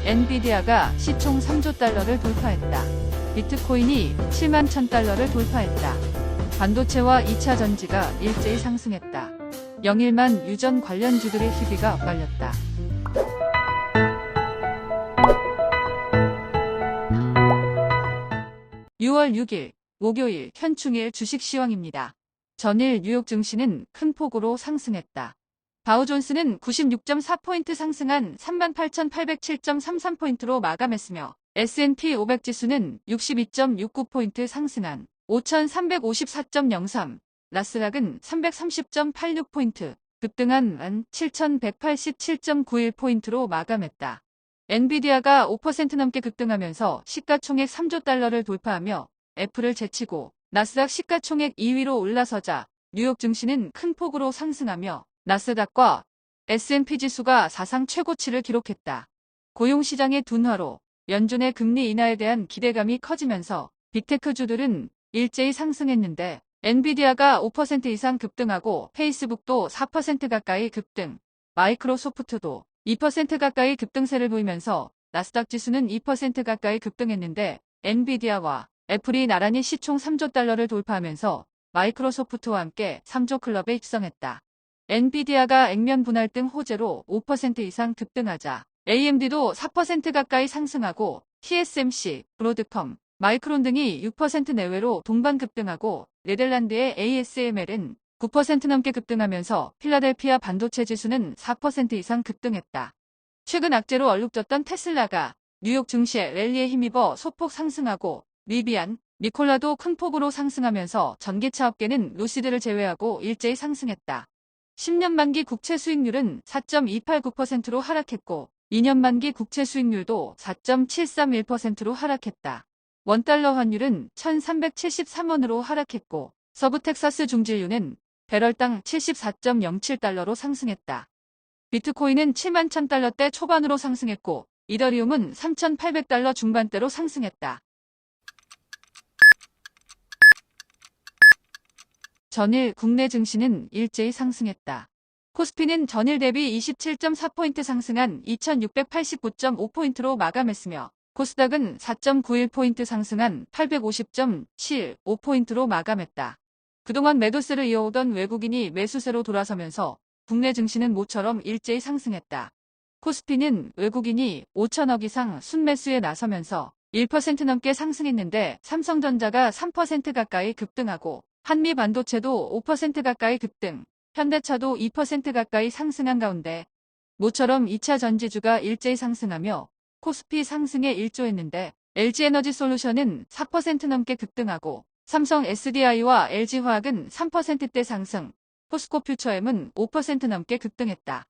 엔비디아가 시총 3조 달러를 돌파했다. 비트코인이 7만 1,000달러를 돌파했다. 반도체와 2차 전지가 일제히 상승했다. 영일만 유전 관련주들의 희비가 엇갈렸다. 6월 6일 목요일 현충일 주식 시황입니다. 전일 뉴욕 증시는 큰 폭으로 상승했다. 다우존스는 96.4포인트 상승한 38,807.33포인트로 마감했으며 S&P 500 지수는 62.69포인트 상승한 5,354.03, 나스닥은 330.86포인트 급등한 17,187.91포인트로 마감했다. 엔비디아가 5% 넘게 급등하면서 시가총액 3조 달러를 돌파하며 애플을 제치고 나스닥 시가총액 2위로 올라서자 뉴욕 증시는 큰 폭으로 상승하며 나스닥과 S&P 지수가 사상 최고치를 기록했다. 고용시장의 둔화로 연준의 금리 인하에 대한 기대감이 커지면서 빅테크주들은 일제히 상승했는데 엔비디아가 5% 이상 급등하고 페이스북도 4% 가까이 급등, 마이크로소프트도 2% 가까이 급등세를 보이면서 나스닥 지수는 2% 가까이 급등했는데 엔비디아와 애플이 나란히 시총 3조 달러를 돌파하면서 마이크로소프트와 함께 3조 클럽에 입성했다. 엔비디아가 액면 분할 등 호재로 5% 이상 급등하자 AMD도 4% 가까이 상승하고 TSMC, 브로드컴, 마이크론 등이 6% 내외로 동반 급등하고 네덜란드의 ASML은 9% 넘게 급등하면서 필라델피아 반도체 지수는 4% 이상 급등했다. 최근 악재로 얼룩졌던 테슬라가 뉴욕 증시의 랠리에 힘입어 소폭 상승하고 리비안, 니콜라도 큰 폭으로 상승하면서 전기차 업계는 루시드를 제외하고 일제히 상승했다. 10년 만기 국채 수익률은 4.289%로 하락했고 2년 만기 국채 수익률도 4.731%로 하락했다. 원달러 환율은 1,373원으로 하락했고 서부텍사스 중진유는 배럴당 74.07달러로 상승했다. 비트코인은 7만 1,000달러대 초반으로 상승했고 이더리움은 3,800달러 중반대로 상승했다. 전일 국내 증시는 일제히 상승했다. 코스피는 전일 대비 27.4포인트 상승한 2,689.5포인트로 마감했으며 코스닥은 4.91포인트 상승한 850.75포인트로 마감했다. 그동안 매도세를 이어오던 외국인이 매수세로 돌아서면서 국내 증시는 모처럼 일제히 상승했다. 코스피는 외국인이 5천억 이상 순매수에 나서면서 1% 넘게 상승했는데 삼성전자가 3% 가까이 급등하고 한미반도체도 5% 가까이 급등, 현대차도 2% 가까이 상승한 가운데 모처럼 2차 전지주가 일제히 상승하며 코스피 상승에 일조했는데 LG에너지솔루션은 4% 넘게 급등하고 삼성 SDI와 LG화학은 3%대 상승, 포스코퓨처엠은 5% 넘게 급등했다.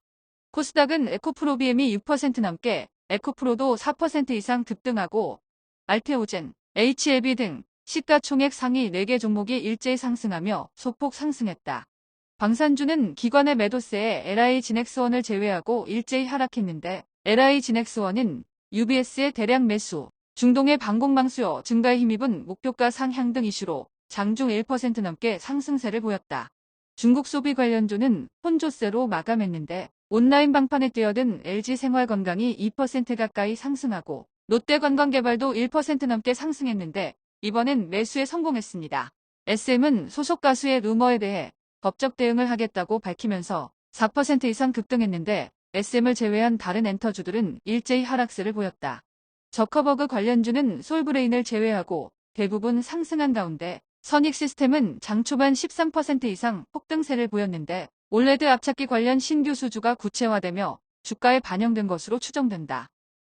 코스닥은 에코프로비엠이 6% 넘게, 에코프로도 4% 이상 급등하고 알테오젠, HLB 등 시가총액 상위 4개 종목이 일제히 상승하며 소폭 상승했다. 방산주는 기관의 매도세에 LI진엑스원을 제외하고 일제히 하락했는데 LI진엑스원은 UBS의 대량 매수, 중동의 방공망 수요 증가에 힘입은 목표가 상향 등 이슈로 장중 1% 넘게 상승세를 보였다. 중국 소비 관련주는 혼조세로 마감했는데 온라인 방판에 뛰어든 LG생활건강이 2% 가까이 상승하고 롯데관광개발도 1% 넘게 상승했는데 이번엔 매수에 성공했습니다. SM은 소속 가수의 루머에 대해 법적 대응을 하겠다고 밝히면서 4% 이상 급등했는데 SM을 제외한 다른 엔터주들은 일제히 하락세를 보였다. 저커버그 관련주는 솔브레인을 제외하고 대부분 상승한 가운데 선익시스템은 장 초반 13% 이상 폭등세를 보였는데 올레드 앞찾기 관련 신규 수주가 구체화되며 주가에 반영된 것으로 추정된다.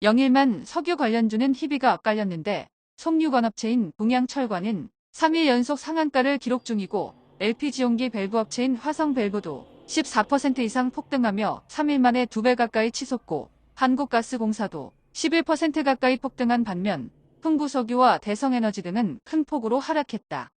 영일만 석유 관련주는 희비가 엇갈렸는데 송유관업체인 동양철관은 3일 연속 상한가를 기록 중이고 LPG용기 밸브 업체인 화성밸브도 14% 이상 폭등하며 3일 만에 2배 가까이 치솟고 한국가스공사도 11% 가까이 폭등한 반면 흥부석유와 대성에너지 등은 큰 폭으로 하락했다.